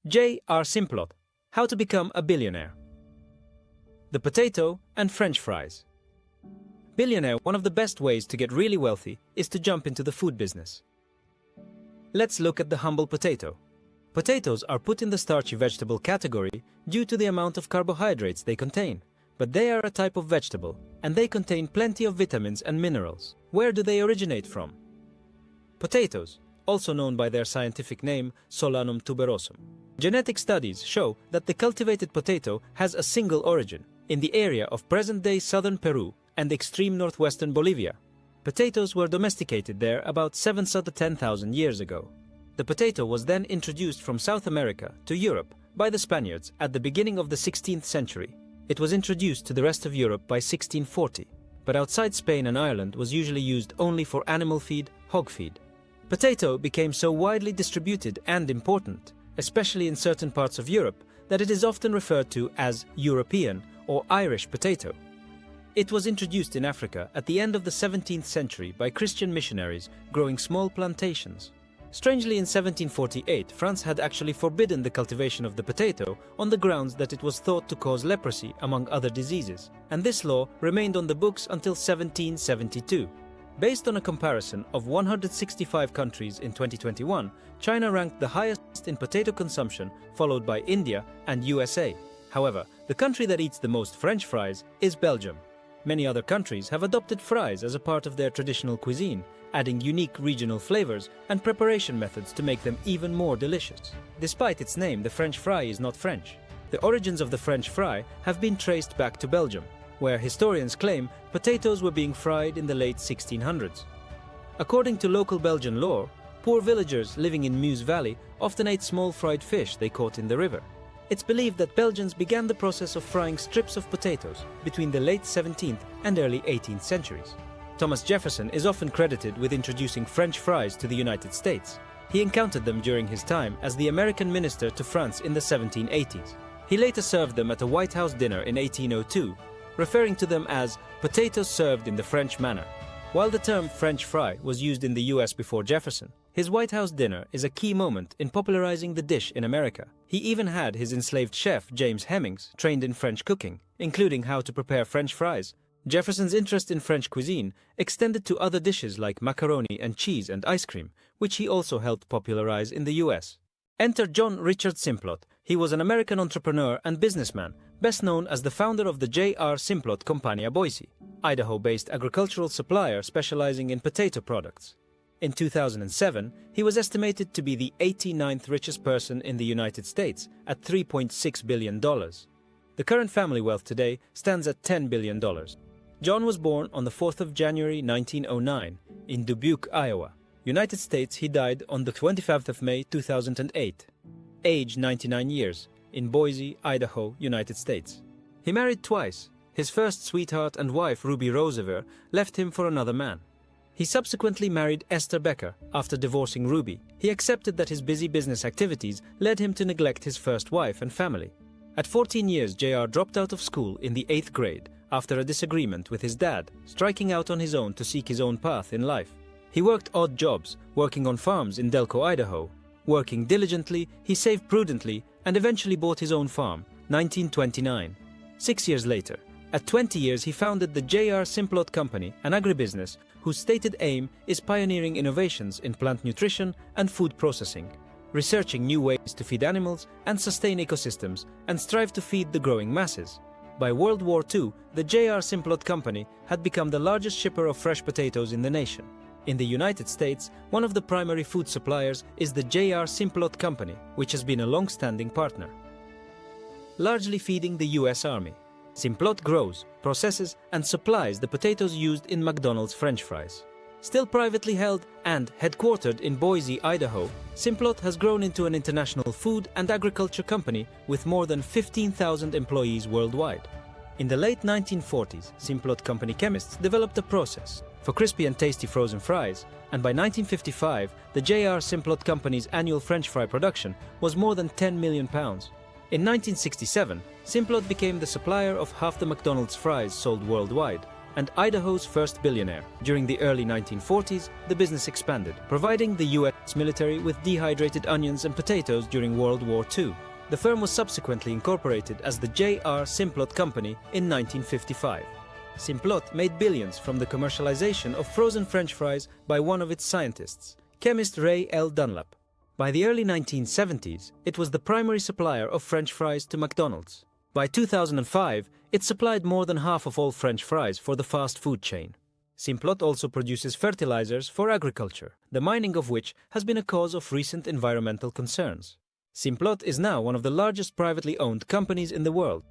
JR Simplot, How to Become a Billionaire. The potato and French fries. Billionaire, one of the best ways to get really wealthy is to jump into the food business. Let's look at the humble potato. Potatoes are put in the starchy vegetable category due to the amount of carbohydrates they contain. But they are a type of vegetable, and they contain plenty of vitamins and minerals. Where do they originate from? Potatoes, also known by their scientific name Solanum tuberosum. Genetic studies show that the cultivated potato has a single origin, in the area of present-day southern Peru and extreme northwestern Bolivia. Potatoes were domesticated there about 7,000 to 10,000 years ago. The potato was then introduced from South America to Europe by the Spaniards at the beginning of the 16th century. It was introduced to the rest of Europe by 1640, but outside Spain and Ireland was usually used only for animal feed, hog feed. Potato became so widely distributed and important, especially in certain parts of Europe, that it is often referred to as European or Irish potato. It was introduced in Africa at the end of the 17th century by Christian missionaries growing small plantations. Strangely, in 1748, France had actually forbidden the cultivation of the potato on the grounds that it was thought to cause leprosy, among other diseases, and this law remained on the books until 1772. Based on a comparison of 165 countries in 2021, China ranked the highest in potato consumption, followed by India and USA. However, the country that eats the most French fries is Belgium. Many other countries have adopted fries as a part of their traditional cuisine, adding unique regional flavors and preparation methods to make them even more delicious. Despite its name, the French fry is not French. The origins of the French fry have been traced back to Belgium, where historians claim potatoes were being fried in the late 1600s. According to local Belgian lore, poor villagers living in Meuse Valley often ate small fried fish they caught in the river. It's believed that Belgians began the process of frying strips of potatoes between the late 17th and early 18th centuries. Thomas Jefferson is often credited with introducing French fries to the United States. He encountered them during his time as the American minister to France in the 1780s. He later served them at a White House dinner in 1802, referring to them as potatoes served in the French manner. While the term French fry was used in the US before Jefferson, his White House dinner is a key moment in popularizing the dish in America. He even had his enslaved chef, James Hemmings, trained in French cooking, including how to prepare French fries. Jefferson's interest in French cuisine extended to other dishes like macaroni and cheese and ice cream, which he also helped popularize in the US. Enter JR Richard Simplot. He was an American entrepreneur and businessman, best known as the founder of the JR Simplot Compania Boise, Idaho-based agricultural supplier specializing in potato products. In 2007, he was estimated to be the 89th richest person in the United States at $3.6 billion. The current family wealth today stands at $10 billion. John was born on the 4th of January 1909 in Dubuque, Iowa. United States. He died on the 25th of May 2008, age 99 years, in Boise, Idaho, United States. He married twice. His first sweetheart and wife, Ruby Roosevelt, left him for another man. He subsequently married Esther Becker after divorcing Ruby. He accepted that his busy business activities led him to neglect his first wife and family. At 14 years, JR dropped out of school in the 8th grade after a disagreement with his dad, striking out on his own to seek his own path in life. He worked odd jobs, working on farms in Delco, Idaho. Working diligently, he saved prudently and eventually bought his own farm, 1929. 6 years later, at 20 years, he founded the JR Simplot Company, an agribusiness whose stated aim is pioneering innovations in plant nutrition and food processing, researching new ways to feed animals and sustain ecosystems, and strive to feed the growing masses. By World War II, the JR Simplot Company had become the largest shipper of fresh potatoes in the nation. In the United States, one of the primary food suppliers is the JR Simplot Company, which has been a long-standing partner. Largely feeding the US Army, Simplot grows, processes, and supplies the potatoes used in MacDonalds French Fries. Still privately held and headquartered in Boise, Idaho, Simplot has grown into an international food and agriculture company with more than 15,000 employees worldwide. In the late 1940s, Simplot Company chemists developed a process for crispy and tasty frozen fries, and by 1955, the JR Simplot Company's annual French fry production was more than 10 million pounds. In 1967, Simplot became the supplier of half the McDonald's fries sold worldwide, and Idaho's first billionaire. During the early 1940s, the business expanded, providing the U.S. military with dehydrated onions and potatoes during World War II. The firm was subsequently incorporated as the JR Simplot Company in 1955. Simplot made billions from the commercialization of frozen French fries by one of its scientists, chemist Ray L. Dunlap. By the early 1970s, it was the primary supplier of French fries to McDonald's. By 2005, it supplied more than half of all French fries for the fast food chain. Simplot also produces fertilizers for agriculture, the mining of which has been a cause of recent environmental concerns. Simplot is now one of the largest privately owned companies in the world.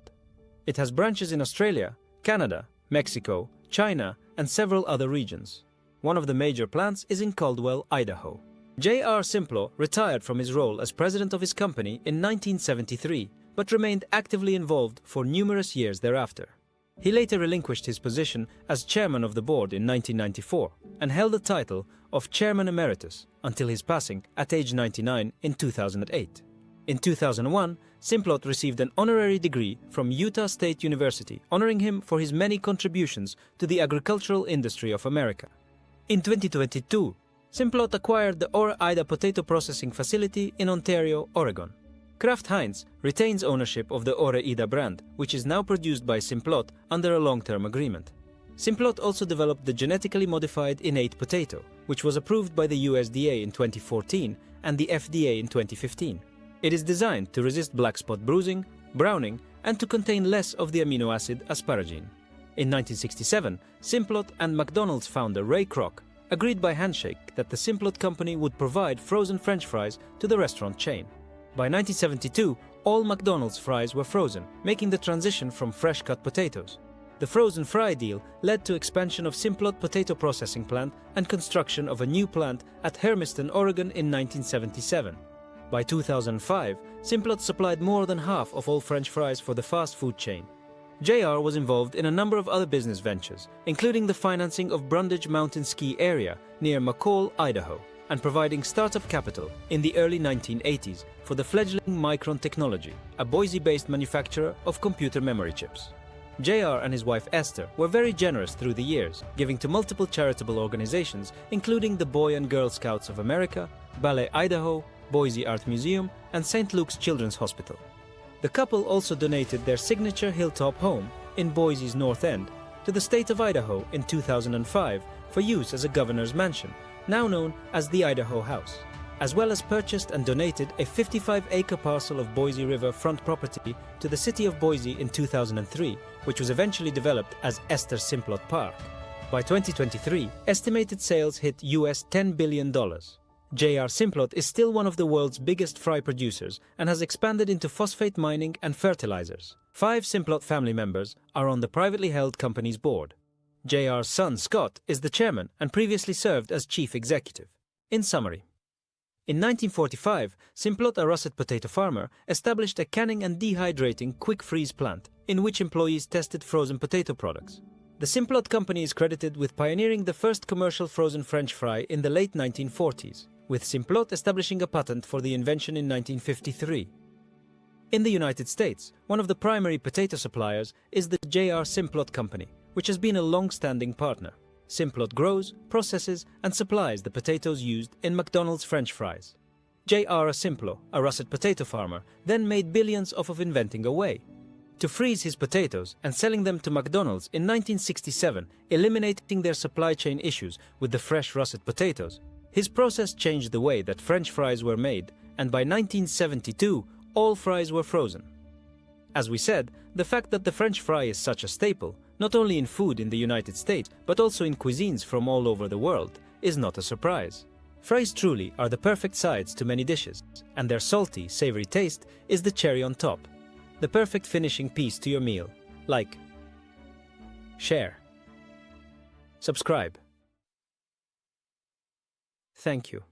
It has branches in Australia, Canada, Mexico, China, and several other regions. One of the major plants is in Caldwell, Idaho. JR Simplot retired from his role as president of his company in 1973, but remained actively involved for numerous years thereafter. He later relinquished his position as chairman of the board in 1994 and held the title of Chairman Emeritus until his passing at age 99 in 2008. In 2001, Simplot received an honorary degree from Utah State University, honoring him for his many contributions to the agricultural industry of America. In 2022, Simplot acquired the Ora-Ida potato processing facility in Ontario, Oregon. Kraft Heinz retains ownership of the Ora-Ida brand, which is now produced by Simplot under a long-term agreement. Simplot also developed the genetically modified innate potato, which was approved by the USDA in 2014 and the FDA in 2015. It is designed to resist black spot bruising, browning, and to contain less of the amino acid asparagine. In 1967, Simplot and McDonald's founder Ray Kroc agreed by handshake that the Simplot company would provide frozen French fries to the restaurant chain. By 1972, all McDonald's fries were frozen, making the transition from fresh-cut potatoes. The frozen fry deal led to expansion of Simplot potato processing plant and construction of a new plant at Hermiston, Oregon in 1977. By 2005, Simplot supplied more than half of all French fries for the fast food chain. JR was involved in a number of other business ventures, including the financing of Brundage Mountain Ski Area near McCall, Idaho, and providing startup capital in the early 1980s for the fledgling Micron Technology, a Boise-based manufacturer of computer memory chips. JR and his wife Esther were very generous through the years, giving to multiple charitable organizations, including the Boy and Girl Scouts of America, Ballet Idaho, Boise Art Museum, and St. Luke's Children's Hospital. The couple also donated their signature hilltop home in Boise's North End to the state of Idaho in 2005 for use as a governor's mansion, now known as the Idaho House, as well as purchased and donated a 55-acre parcel of Boise River front property to the city of Boise in 2003, which was eventually developed as Esther Simplot Park. By 2023, estimated sales hit US $10 billion. JR Simplot is still one of the world's biggest fry producers and has expanded into phosphate mining and fertilizers. 5 Simplot family members are on the privately held company's board. JR's son Scott is the chairman and previously served as chief executive. In summary, in 1945, Simplot, a russet potato farmer, established a canning and dehydrating quick freeze plant in which employees tested frozen potato products. The Simplot company is credited with pioneering the first commercial frozen French fry in the late 1940s, with Simplot establishing a patent for the invention in 1953. In the United States, one of the primary potato suppliers is the JR Simplot Company, which has been a long-standing partner. Simplot grows, processes, and supplies the potatoes used in McDonald's French fries. JR Simplot, a russet potato farmer, then made billions off of inventing a way to freeze his potatoes and selling them to McDonald's in 1967, eliminating their supply chain issues with the fresh russet potatoes. His process changed the way that French fries were made, and by 1972, all fries were frozen. As we said, the fact that the French fry is such a staple, not only in food in the United States, but also in cuisines from all over the world, is not a surprise. Fries truly are the perfect sides to many dishes, and their salty, savory taste is the cherry on top, the perfect finishing piece to your meal. Like, share, subscribe. Thank you.